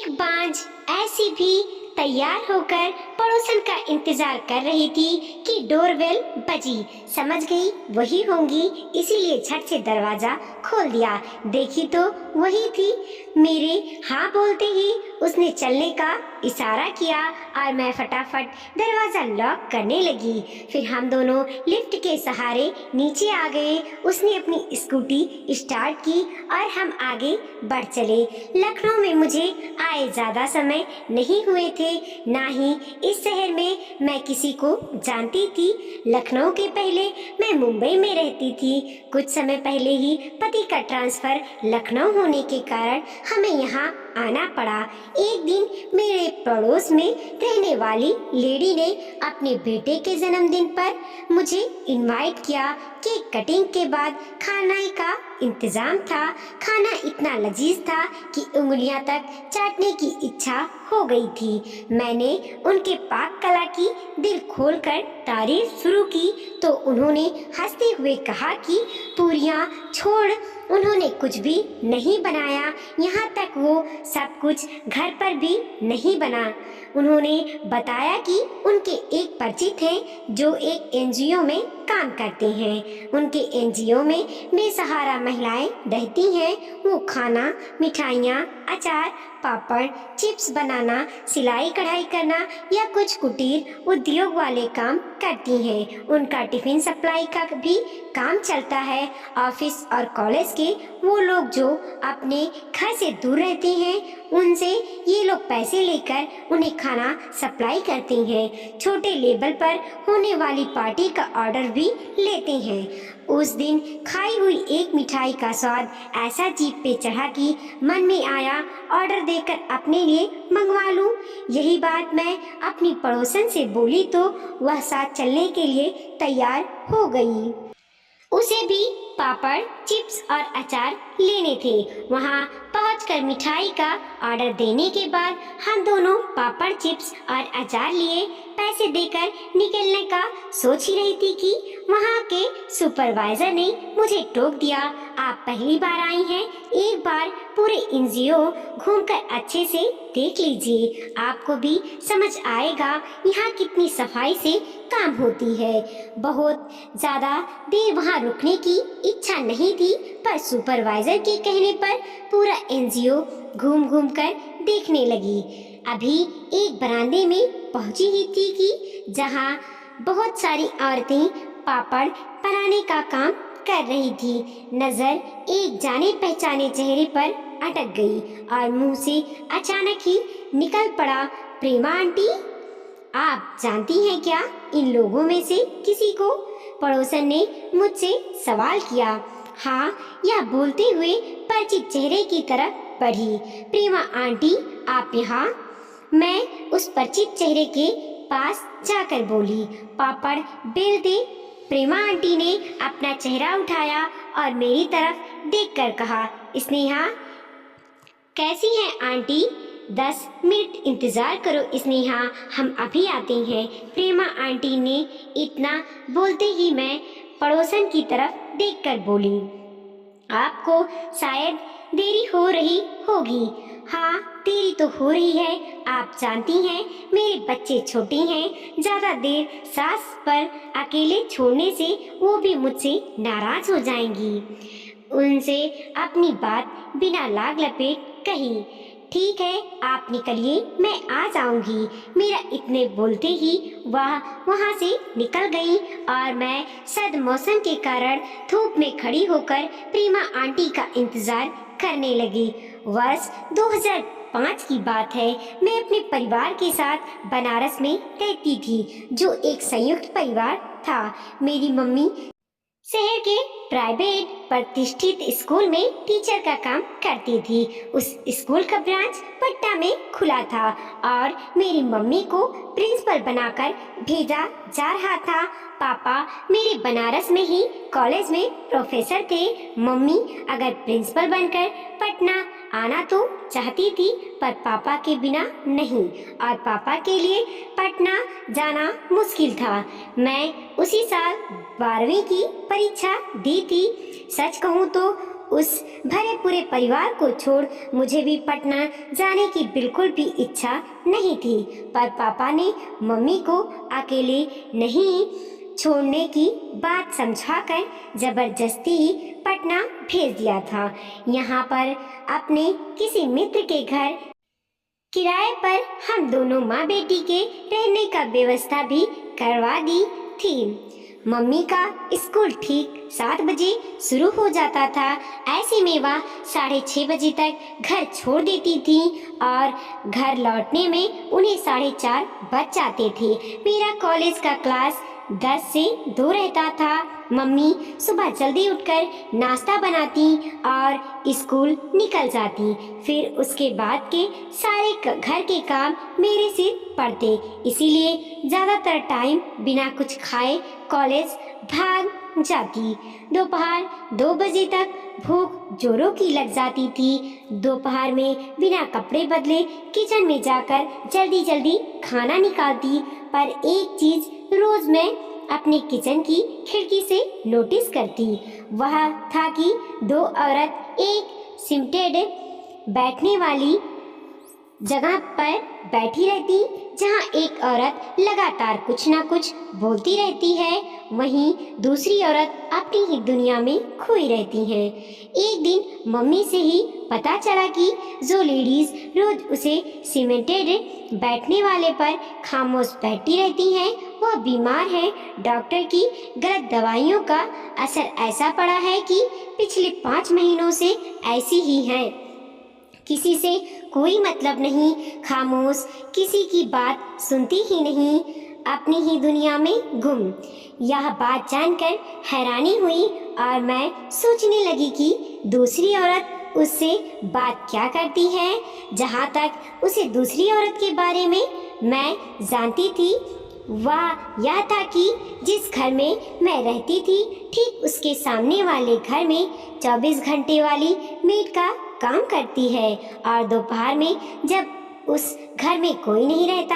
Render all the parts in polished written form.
एक बांझ ऐसी भी तैयार होकर पड़ोसन का इंतजार कर रही थी कि डोरबेल बजी। समझ गई वही होंगी, इसीलिए झट से दरवाजा खोल दिया। देखी तो वही थी। मेरे हाँ बोलते ही उसने चलने का इशारा किया और मैं फटाफट दरवाजा लॉक करने लगी। फिर हम दोनों लिफ्ट के सहारे नीचे आ गए। उसने अपनी स्कूटी स्टार्ट की और हम आगे बढ़ चले। लखनऊ में मुझे आए ज्यादा समय नहीं हुए थे, ना ही इस शहर में मैं किसी को जानती थी। लखनऊ के पहले मैं मुंबई में रहती थी। कुछ समय पहले ही पति का ट्रांसफर लखनऊ होने के कारण हमें यहाँ आना पड़ा। एक दिन मेरे पड़ोस में रहने वाली लेडी ने अपने बेटे के जन्मदिन पर मुझे इनवाइट किया। केक कटिंग के बाद खाने का इंतजाम था। खाना इतना लजीज था कि उंगलियां तक चाटने की इच्छा हो गई थी। मैंने उनके पाक कला की दिल खोलकर तारीफ शुरू की तो उन्होंने हंसते हुए कहा कि पूरियां छोड़ उन्होंने कुछ भी नहीं बनाया, यहाँ तक वो सब कुछ घर पर भी नहीं बना। उन्होंने बताया कि उनके एक परिचित हैं जो एक एनजीओ में काम करते हैं। उनके एनजीओ में बेसहारा महिलाएं रहती हैं। वो खाना, मिठाइयाँ, अचार, पापड़, चिप्स बनाना, सिलाई कढ़ाई करना या कुछ कुटीर उद्योग वाले काम करती हैं। उनका टिफिन सप्लाई का भी काम चलता है। ऑफिस और कॉलेज के वो लोग जो अपने घर से दूर रहते हैं उनसे ये लोग पैसे लेकर उन्हें खाना सप्लाई करते हैं। छोटे लेवल पर होने वाली पार्टी का ऑर्डर भी लेते हैं। उस दिन खाई हुई एक मिठाई का स्वाद ऐसा जीभ पे चढ़ा कि मन में आया ऑर्डर देकर अपने लिए मंगवा लूं। यही बात मैं अपनी पड़ोसन से बोली तो वह साथ चलने के लिए तैयार हो गई। उसे भी पापड़, चिप्स और अचार लेने थे। वहाँ पहुंचकर मिठाई का ऑर्डर देने के बाद हम दोनों पापड़, चिप्स और अचार लिए पैसे देकर निकलने का सोच ही रही थी कि वहाँ के सुपरवाइजर ने मुझे टोक दिया। आप पहली बार आई हैं, एक बार पूरे एनजीओ घूमकर अच्छे से देख लीजिए, आपको भी समझ आएगा यहाँ कितनी सफाई से काम होती है। बहुत ज्यादा देर वहाँ रुकने की इच्छा नहीं थी, पर सुपरवाइजर के कहने पर पूरा एनजीओ घूम घूम कर देखने लगी। अभी एक बरामदे में पहुंची ही थी कि जहां बहुत सारी औरतें पापड़ बनाने का काम कर रही थी। नजर एक जाने पहचाने चेहरे पर अटक गई और मुंह से अचानक ही निकल पड़ा, प्रेमा आंटी, आप जानती हैं क्या इन लोगों में से किसी को? पड़ोसन ने मुझसे सवाल किया। हाँ, यह बोलते हुए परिचित चेहरे की तरफ बढ़ी। प्रेमा आंटी, आप यहाँ? मैं उस परिचित चेहरे के पास जाकर बोली, पापड़ बेल दे। प्रेमा आंटी ने अपना चेहरा उठाया और मेरी तरफ देखकर कहा, स्नेहा कैसी हैं आंटी? 10 मिनट इंतजार करो स्नेहा, हम अभी आते हैं। प्रेमा आंटी ने इतना बोलते ही मैं पड़ोसन की तरफ देखकर बोली, आपको शायद देरी हो रही होगी। हाँ, देरी तो हो रही है। आप जानती हैं मेरे बच्चे छोटे हैं, ज्यादा देर सास पर अकेले छोड़ने से वो भी मुझसे नाराज हो जाएंगी। उनसे अपनी बात बिना लाग लपेट कही, ठीक है आप निकलिए, मैं आ जाऊंगी। मेरा इतने बोलते ही वह वहां से निकल गई और मैं सर्द मौसम के कारण धूप में खड़ी होकर प्रेमा आंटी का इंतजार करने लगी। वर्ष 2005 की बात है। मैं अपने परिवार के साथ बनारस में रहती थी, जो एक संयुक्त परिवार था। मेरी मम्मी शहर के प्राइवेट प्रतिष्ठित स्कूल में टीचर का काम करती थी। उस स्कूल का ब्रांच पटना में खुला था और मेरी मम्मी को प्रिंसिपल बनाकर भेजा जा रहा था। पापा मेरे बनारस में ही कॉलेज में प्रोफेसर थे। मम्मी अगर प्रिंसिपल बनकर पटना आना तो चाहती थी, पर पापा के बिना नहीं, और पापा के लिए पटना जाना मुश्किल था। मैं उसी साल 12वीं की परीक्षा दी थी। सच कहूँ तो उस भरे पूरे परिवार को छोड़ मुझे भी पटना जाने की बिल्कुल भी इच्छा नहीं थी, पर पापा ने मम्मी को अकेले नहीं छोड़ने की बात समझाकर जबरदस्ती पटना भेज दिया था। यहाँ पर अपने किसी मित्र के घर किराए पर हम दोनों माँ बेटी के रहने का व्यवस्था भी करवा दी थी। मम्मी का स्कूल ठीक 7 बजे शुरू हो जाता था। ऐसे में वह 6:30 बजे तक घर छोड़ देती थी और घर लौटने में उन्हें 4:30 बज जाते थे। मेरा कॉलेज का क्लास 10 से 2 रहता था। मम्मी सुबह जल्दी उठकर नाश्ता बनाती और स्कूल निकल जाती। फिर उसके बाद के सारे घर के काम मेरे सिर पड़ते, इसीलिए ज़्यादातर टाइम बिना कुछ खाए कॉलेज भाग जाती। दोपहर 2 बजे तक भूख जोरों की लग जाती थी। दोपहर में बिना कपड़े बदले किचन में जाकर जल्दी जल्दी खाना निकालती। पर एक चीज़ रोज़ मैं अपने किचन की खिड़की से नोटिस करती, वह था कि 2 औरत एक सीमेंटेड बैठने वाली जगह पर बैठी रहती, जहां एक औरत लगातार कुछ ना कुछ बोलती रहती है, वहीं दूसरी औरत अपनी ही दुनिया में खोई रहती हैं। एक दिन मम्मी से ही पता चला कि जो लेडीज रोज उसे सीमेंटेड बैठने वाले पर खामोश बैठी रहती हैं, वह बीमार है। डॉक्टर की गलत दवाइयों का असर ऐसा पड़ा है कि पिछले 5 महीनों से ऐसी ही है। किसी से कोई मतलब नहीं, खामोश, किसी की बात सुनती ही नहीं, अपनी ही दुनिया में गुम। यह बात जानकर हैरानी हुई और मैं सोचने लगी कि दूसरी औरत उससे बात क्या करती है। जहाँ तक उसे दूसरी औरत के बारे में मैं जानती थी, वह यह था कि जिस घर में मैं रहती थी, ठीक उसके सामने वाले घर में 24 घंटे वाली मेड का काम करती है और दोपहर में जब उस घर में कोई नहीं रहता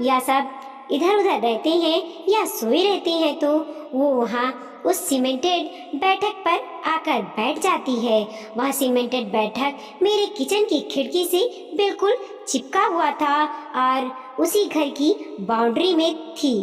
या सब इधर उधर रहते हैं या सोए रहते हैं, तो वो वहाँ उस सीमेंटेड बैठक पर आकर बैठ जाती है। वह सीमेंटेड बैठक मेरे किचन की खिड़की से बिल्कुल चिपका हुआ था और उसी घर की बाउंड्री में थी।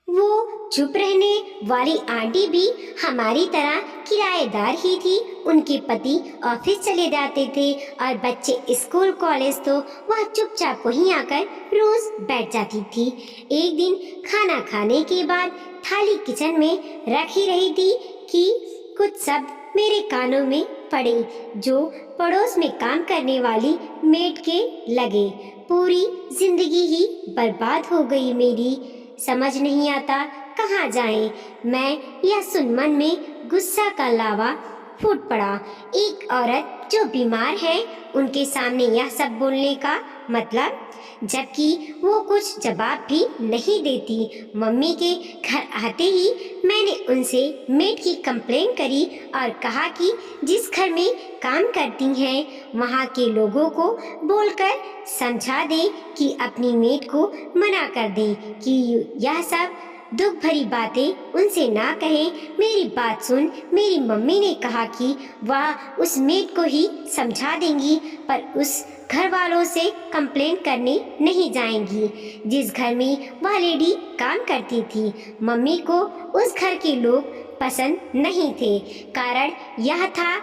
वो चुप रहने वाली आंटी भी हमारी तरह किराएदार ही थी। उनके पति ऑफिस चले जाते थे और बच्चे स्कूल कॉलेज, तो वह चुपचाप वहीं आकर रोज बैठ जाती थी। एक दिन खाना खाने के बाद थाली किचन में रखी रही थी कि कुछ शब्द मेरे कानों में पड़े, जो पड़ोस में काम करने वाली मेड के लगे। पूरी जिंदगी ही बर्बाद हो गई मेरी, समझ नहीं आता कहाँ जाएं। मैं यह सुन मन में गुस्सा का लावा फूट पड़ा। एक औरत जो बीमार है, उनके सामने यह सब बोलने का मतलब, जबकि वो कुछ जवाब भी नहीं देती। मम्मी के घर आते ही मैंने उनसे मेड की कंप्लेन करी और कहा कि जिस घर में काम करती हैं, वहाँ के लोगों को बोलकर समझा दे कि अपनी मेड को मना कर दें कि यह सब दुख भरी बातें उनसे ना कहें। मेरी बात सुन मेरी मम्मी ने कहा कि वह उस मेड को ही समझा देंगी, पर उस घर वालों से कंप्लेन करने नहीं जाएंगी जिस घर में वह लेडी काम करती थी। मम्मी को उस घर के लोग पसंद नहीं थे। कारण यह था,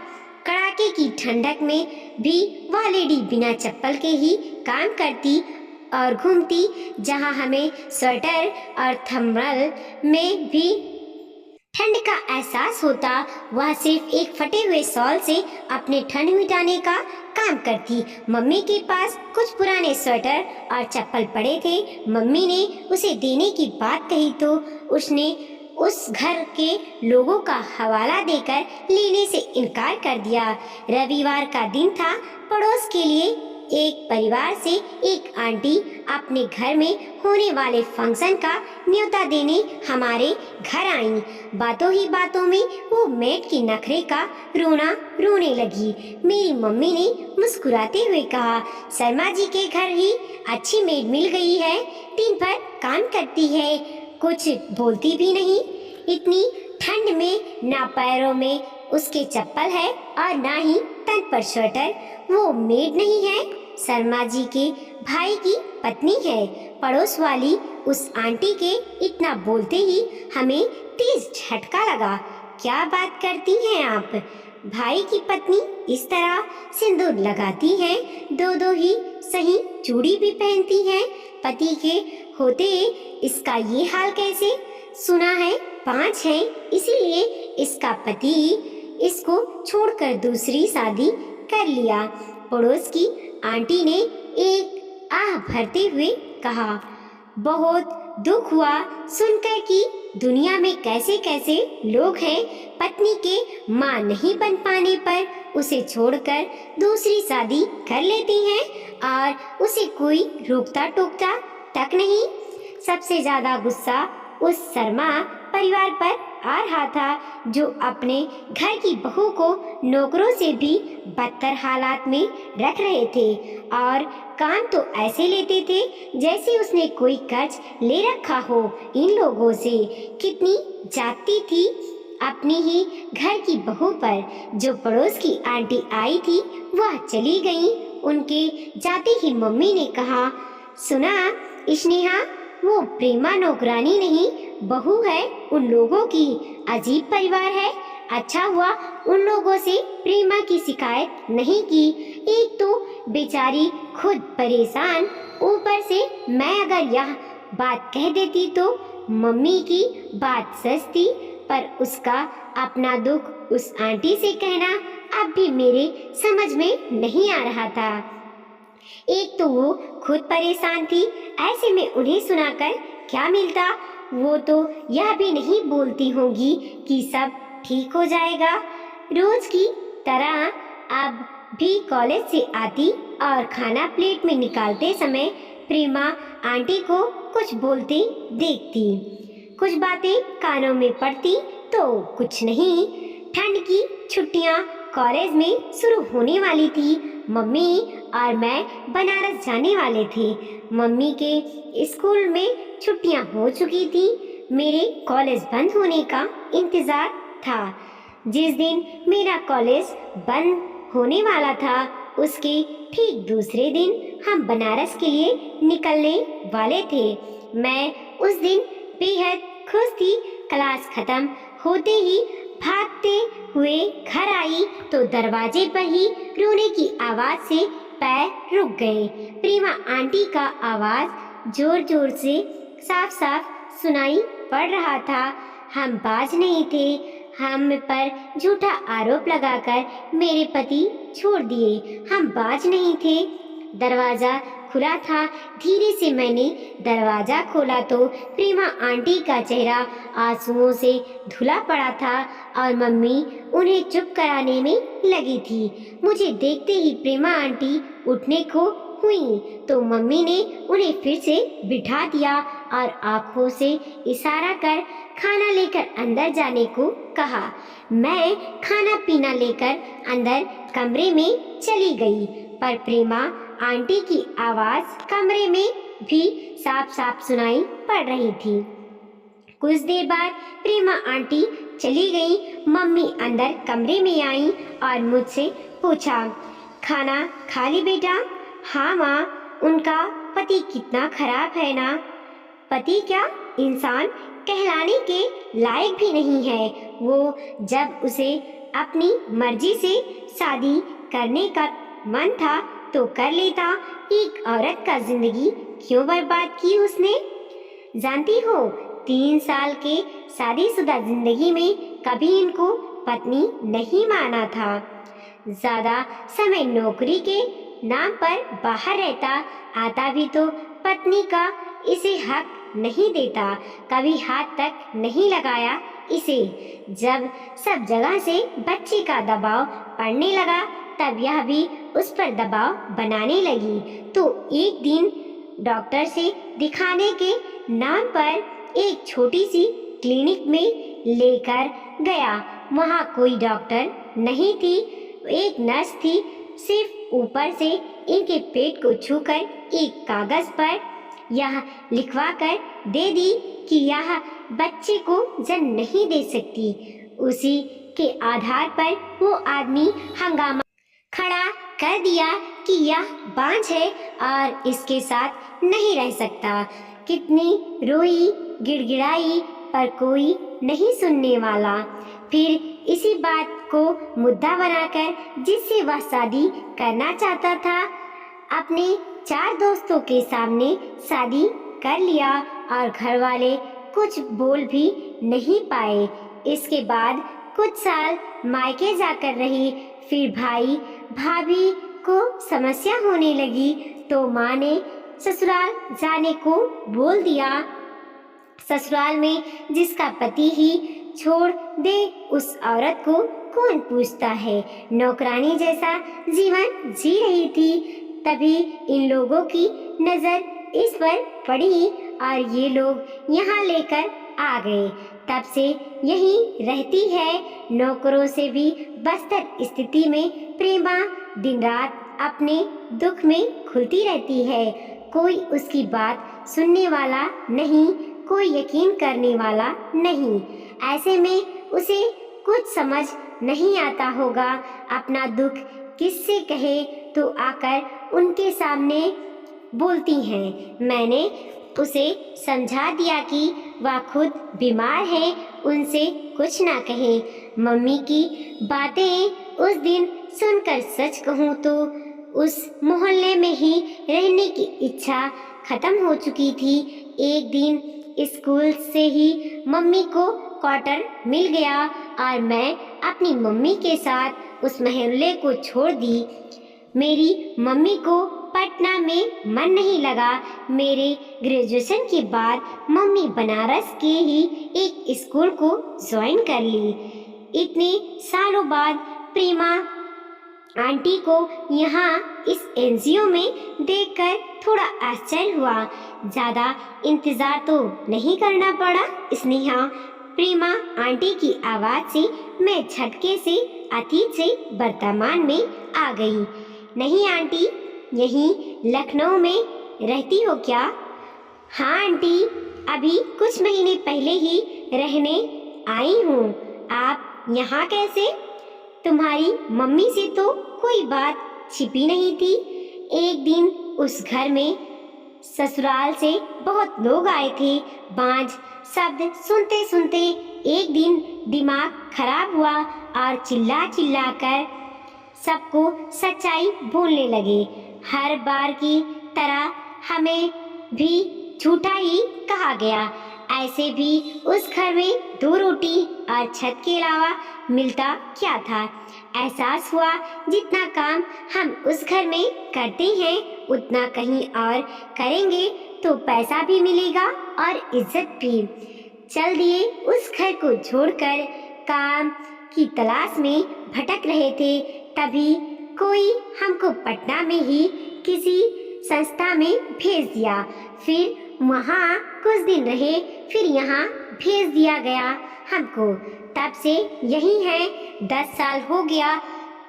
कड़ाके की ठंडक में भी वह लेडी बिना चप्पल के ही काम करती और घूमती, जहां हमें स्वेटर और थर्मल में भी ठंड का एहसास होता, वह सिर्फ एक फटे हुए शॉल से अपने ठंड मिटाने का काम करती। मम्मी के पास कुछ पुराने स्वेटर और चप्पल पड़े थे। मम्मी ने उसे देने की बात कही तो उसने उस घर के लोगों का हवाला देकर लेने से इनकार कर दिया। रविवार का दिन था। पड़ोस के लिए एक परिवार से एक आंटी अपने घर में होने वाले फंक्शन का न्योता देने हमारे घर आई। बातों ही बातों में वो मेड की नखरे का रोना रोने लगी। मेरी मम्मी ने मुस्कुराते हुए कहा, शर्मा जी के घर ही अच्छी मेड मिल गई है, दिन भर काम करती है, कुछ बोलती भी नहीं। इतनी ठंड में ना पैरों में उसके चप्पल है और ना ही तन पर स्वेटर। वो मेड नहीं है, शर्मा जी के भाई की पत्नी है। पड़ोस वाली उस आंटी के इतना बोलते ही हमें तेज झटका लगा। क्या बात करती हैं आप? भाई की पत्नी इस तरह सिंदूर लगाती हैं, दो दो ही सही चूड़ी भी पहनती हैं। पति के होते इसका ये हाल कैसे? सुना है 5 है, इसीलिए इसका पति इसको छोड़कर दूसरी शादी कर लिया। पड़ोस की आंटी ने एक आह भरते हुए कहा। बहुत दुख हुआ सुनकर कि दुनिया में कैसे कैसे लोग हैं। पत्नी के मां नहीं बन पाने पर उसे छोड़कर दूसरी शादी कर लेती हैं और उसे कोई रोकता टोकता तक नहीं। सबसे ज्यादा गुस्सा उस शर्मा परिवार पर आ रहा था जो अपने घर की बहू को नौकरों से भी बदतर हालात में रख रहे थे और काम तो ऐसे लेते थे जैसे उसने कोई कर्ज ले रखा हो। इन लोगों से कितनी जाती थी अपनी ही घर की बहू पर। जो पड़ोस की आंटी आई थी वह चली गई। उनके जाते ही मम्मी ने कहा, सुना स्नेहा, वो प्रेमा नौकरानी नहीं बहू है उन लोगों की। अजीब परिवार है। अच्छा हुआ उन लोगों से प्रेमा की शिकायत नहीं की। एक तो बेचारी खुद परेशान, ऊपर से मैं अगर यह बात कह देती तो मम्मी की बात सच थी, पर उसका अपना दुख उस आंटी से कहना अब भी मेरे समझ में नहीं आ रहा था। एक तो वो खुद परेशान थी, ऐसे में उन्हें सुनाकर क्या मिलता। वो तो यह भी नहीं बोलती होंगी कि सब ठीक हो जाएगा। रोज की तरह अब भी कॉलेज से आती और खाना प्लेट में निकालते समय प्रेमा आंटी को कुछ बोलते देखती। कुछ बातें कानों में पड़ती तो कुछ नहीं। ठंड की छुट्टियां कॉलेज में शुरू होने वाली थी। मम्मी और मैं बनारस जाने वाले थे। मम्मी के स्कूल में छुट्टियां हो चुकी थी। मेरे कॉलेज बंद होने का इंतजार था। जिस दिन मेरा कॉलेज बंद होने वाला था उसके ठीक दूसरे दिन हम बनारस के लिए निकलने वाले थे। मैं उस दिन बेहद खुश थी। क्लास खत्म होते ही भागते हुए घर आई तो दरवाजे पर ही रोने की आवाज से पैर रुक गए। प्रेमा आंटी का आवाज जोर जोर से साफ साफ सुनाई पड़ रहा था। हम बाज नहीं थे। हम पर झूठा आरोप लगाकर मेरे पति छोड़ दिए। हम बाज नहीं थे। दरवाजा खुला था। धीरे से मैंने दरवाजा खोला तो प्रेमा आंटी का चेहरा आंसुओं से धुला पड़ा था और मम्मी उन्हें चुप कराने में लगी थी। मुझे देखते ही प्रेमा आंटी उठने को हुई तो मम्मी ने उन्हें फिर से बिठा दिया और आंखों से इशारा कर खाना लेकर अंदर जाने को कहा। मैं खाना पीना लेकर अंदर कमरे में चली गई, पर प्रेमा आंटी की आवाज कमरे में भी साफ साफ सुनाई पड़ रही थी। कुछ देर बाद प्रेमा आंटी चली गई। मम्मी अंदर कमरे में आई और मुझसे पूछा, खाना खा ली बेटा? हाँ माँ, उनका पति कितना खराब है ना। पति क्या, इंसान कहलाने के लायक भी नहीं है। वो जब उसे अपनी मर्जी से शादी करने का मन था तो कर लेता। एक औरत का जिंदगी क्यों बर्बाद की उसने? जानती हो, 3 साल के शादीशुदा जिंदगी में कभी इनको पत्नी नहीं माना था। ज्यादा समय नौकरी के नाम पर बाहर रहता, आता भी तो पत्नी का इसे हक नहीं देता। कभी हाथ तक नहीं लगाया इसे। जब सब जगह से बच्चे का दबाव पड़ने लगा तब यह भी उस पर दबाव बनाने लगी। तो एक दिन डॉक्टर से दिखाने के नाम पर एक छोटी सी क्लिनिक में लेकर गया। वहाँ कोई डॉक्टर नहीं थी, एक नर्स थी। सिर्फ ऊपर से इनके पेट को छूकर एक कागज पर यह लिखवा कर दे दी कि यह बच्चे को जन्म नहीं दे सकती। उसी के आधार पर वो आदमी हंगामा खड़ा कर दिया कि यह बांझ है और इसके साथ नहीं रह सकता। कितनी रोई गिड़गिड़ाई पर कोई नहीं सुनने वाला। फिर इसी बात को मुद्दा बनाकर जिससे वह शादी करना चाहता था, अपने 4 दोस्तों के सामने शादी कर लिया और घर वाले कुछ बोल भी नहीं पाए। इसके बाद कुछ साल मायके जाकर रही। फिर भाई भाभी को समस्या होने लगी तो माँ ने ससुराल जाने को बोल दिया। ससुराल में जिसका पति ही छोड़ दे उस औरत को कौन पूछता है। नौकरानी जैसा जीवन जी रही थी। तभी इन लोगों की नजर इस पर पड़ी और ये लोग यहाँ लेकर आ गए। तब से यहीं रहती है। नौकरों से भी बदतर स्थिति में प्रेमा दिन रात अपने दुख में खुलती रहती है। कोई उसकी बात सुनने वाला नहीं, कोई यकीन करने वाला नहीं। ऐसे में उसे कुछ समझ नहीं आता होगा। अपना दुख किससे कहे तो आकर उनके सामने बोलती हैं। मैंने उसे समझा दिया कि वह खुद बीमार है, उनसे कुछ ना कहे। मम्मी की बातें उस दिन सुनकर सच कहूँ तो उस मोहल्ले में ही रहने की इच्छा खत्म हो चुकी थी। एक दिन स्कूल से ही मम्मी को क्वार्टर मिल गया और मैं अपनी मम्मी के साथ उस मोहल्ले को छोड़ दी। मेरी मम्मी को पटना में मन नहीं लगा। मेरे ग्रेजुएशन के बाद मम्मी बनारस के ही एक स्कूल को ज्वाइन कर ली। इतने सालों बाद प्रेमा आंटी को यहाँ इस एनजीओ में देखकर थोड़ा आश्चर्य हुआ। ज़्यादा इंतज़ार तो नहीं करना पड़ा। स्नेहा प्रेमा आंटी की आवाज़ से मैं झटके से अतीत से वर्तमान में आ गई। नहीं आंटी, यहीं लखनऊ में रहती हो क्या? हाँ आंटी, अभी कुछ महीने पहले ही रहने आई हूँ। आप यहाँ कैसे? तुम्हारी मम्मी से तो कोई बात छिपी नहीं थी। एक दिन उस घर में ससुराल से बहुत लोग आए थे। बांझ शब्द सुनते सुनते एक दिन दिमाग खराब हुआ और चिल्ला चिल्ला कर सबको सच्चाई बोलने लगे। हर बार की तरह हमें भी झूठा ही कहा गया। ऐसे भी उस घर में 2 रोटी और छत के अलावा मिलता क्या था। एहसास हुआ जितना काम हम उस घर में करते हैं उतना कहीं और करेंगे तो पैसा भी मिलेगा और इज्जत भी। चल दिए उस घर को छोड़कर काम की तलाश में भटक रहे थे। तभी कोई हमको पटना में ही किसी संस्था में भेज दिया। फिर वहाँ कुछ दिन रहे, फिर यहाँ भेज दिया गया हमको। तब से यही है। 10 साल हो गया।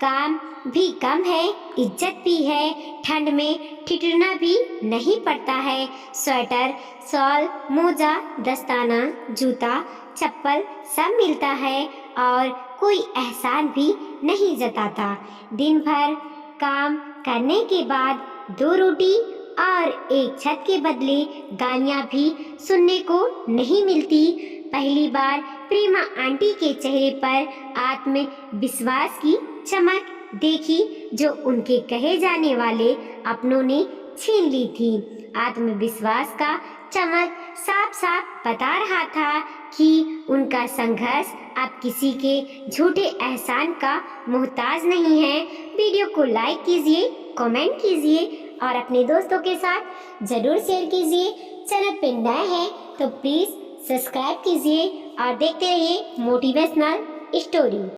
काम भी कम है, इज्जत भी है। ठंड में ठिठुरना भी नहीं पड़ता है। स्वेटर, शॉल, मोजा, दस्ताना, जूता, चप्पल सब मिलता है और कोई एहसान भी नहीं जताता। दिन भर काम करने के बाद 2 रोटी और एक छत के बदले गालियाँ भी सुनने को नहीं मिलती। पहली बार प्रेमा आंटी के चेहरे पर आत्मविश्वास की चमक देखी जो उनके कहे जाने वाले अपनों ने छीन ली थी। आत्मविश्वास का चमक साफ साफ बता रहा था कि उनका संघर्ष अब किसी के झूठे एहसान का मोहताज नहीं है। वीडियो को लाइक कीजिए, कमेंट कीजिए और अपने दोस्तों के साथ जरूर शेयर कीजिए। चैनल पे नए हैं तो प्लीज़ सब्सक्राइब कीजिए और देखते रहिए मोटिवेशनल स्टोरी।